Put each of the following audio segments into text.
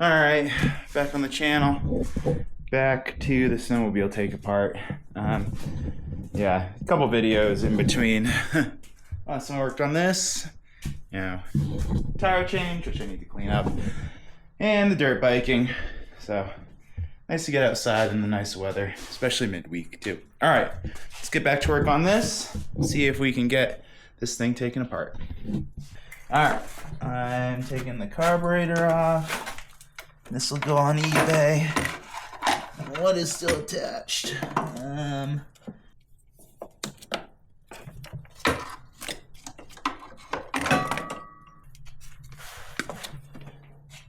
Alright, back on the channel. Back to the snowmobile take apart. Yeah, a couple videos in between. Last time I worked on this, tire change, which I need to clean up, and the dirt biking. So, nice to get outside in the nice weather, especially midweek too. Alright, let's get back to work on this, see if we can get this thing taken apart. Alright, I'm taking the carburetor off. This will go on eBay. What is still attached?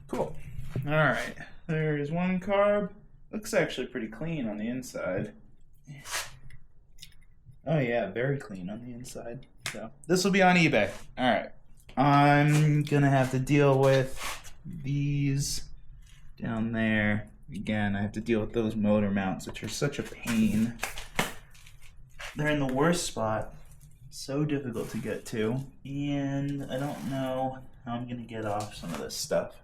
Cool. Alright, there's one carb. Looks actually pretty clean on the inside. Oh yeah, very clean on the inside. So this will be on eBay. Alright. I'm gonna have to deal with these down there. Again, I have to deal with those motor mounts, which are such a pain. They're in the worst spot. So difficult to get to. And I don't know how I'm gonna get off some of this stuff.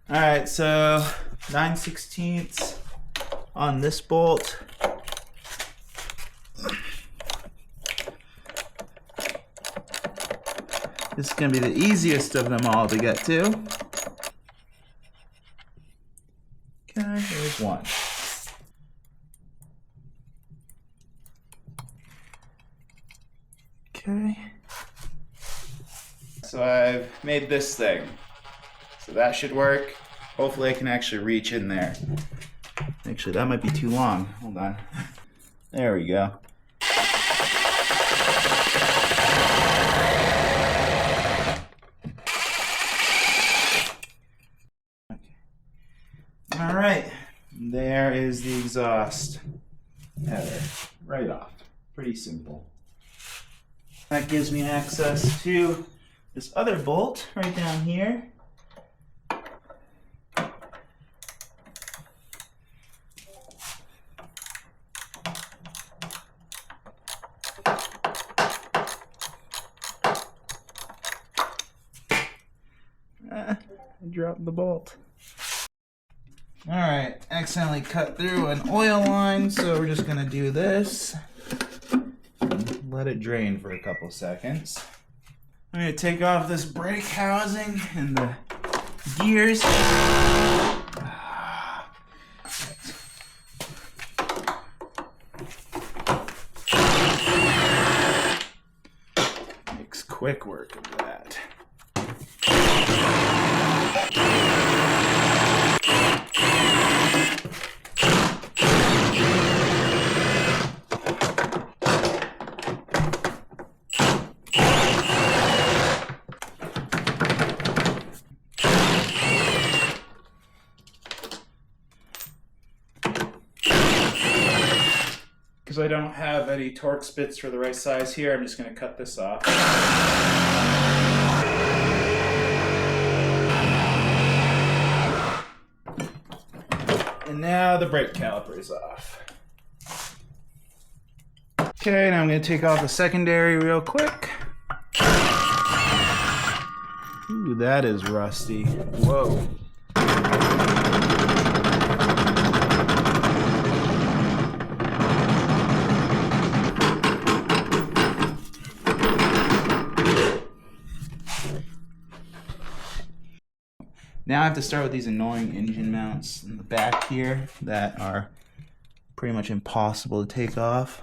Alright, so 9/16 on this bolt. This is going to be the easiest of them all to get to. Okay, there's one. Okay. So I've made this thing. So that should work. Hopefully I can actually reach in there. Actually, that might be too long. Hold on. There we go. Okay. All right. There is the exhaust header. Right off. Pretty simple. That gives me access to this other bolt right down here. I dropped the bolt. Alright, accidentally cut through an oil line, so we're just gonna do this. And let it drain for a couple seconds. I'm gonna take off this brake housing and the gears. Makes quick work of that. Because I don't have any Torx bits for the right size here, I'm just going to cut this off. And now the brake caliper is off. Okay, now I'm going to take off the secondary real quick. Ooh, that is rusty. Whoa. Now I have to start with these annoying engine mounts in the back here that are pretty much impossible to take off.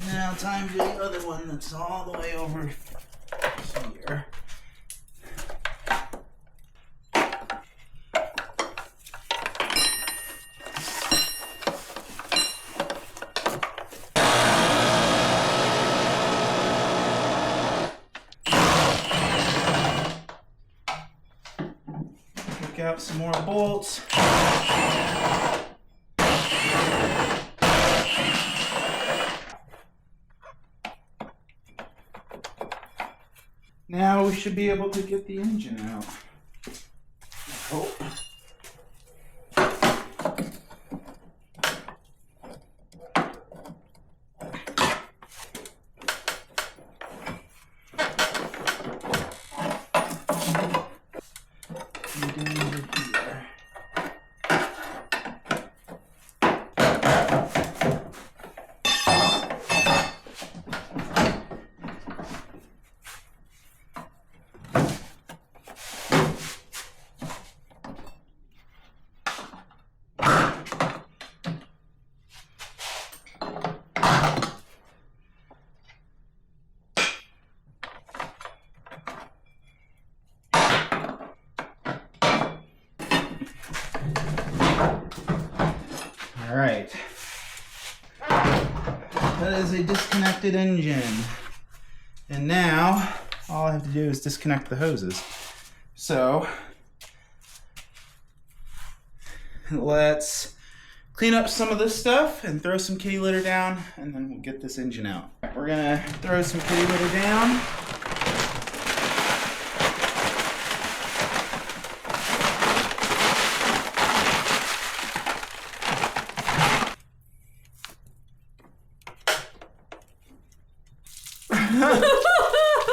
Now time for the other one that's all the way over here. out some more bolts. Now we should be able to get the engine out. I hope. All right, that is a disconnected engine. And now all I have to do is disconnect the hoses. So let's clean up some of this stuff and throw some kitty litter down, and then we'll get this engine out. We're gonna throw some kitty litter down.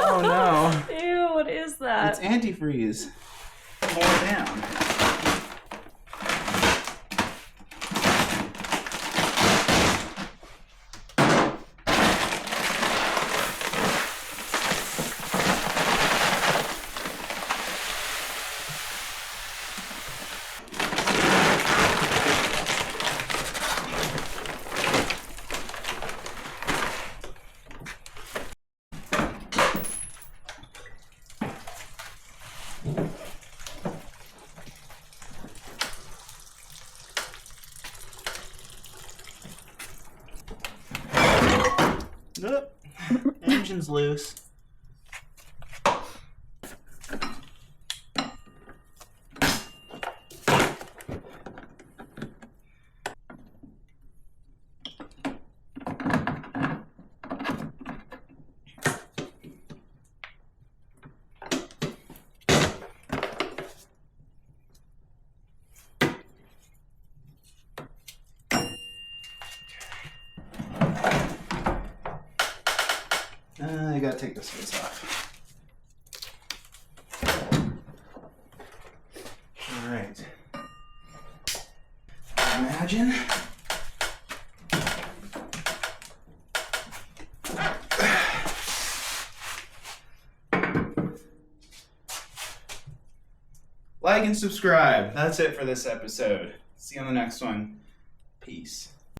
Oh no. Ew, what is that? It's antifreeze. Pour it down. Nope. Engine's loose. I gotta take this face off. All right. Imagine. Like and subscribe. That's it for this episode. See you on the next one. Peace.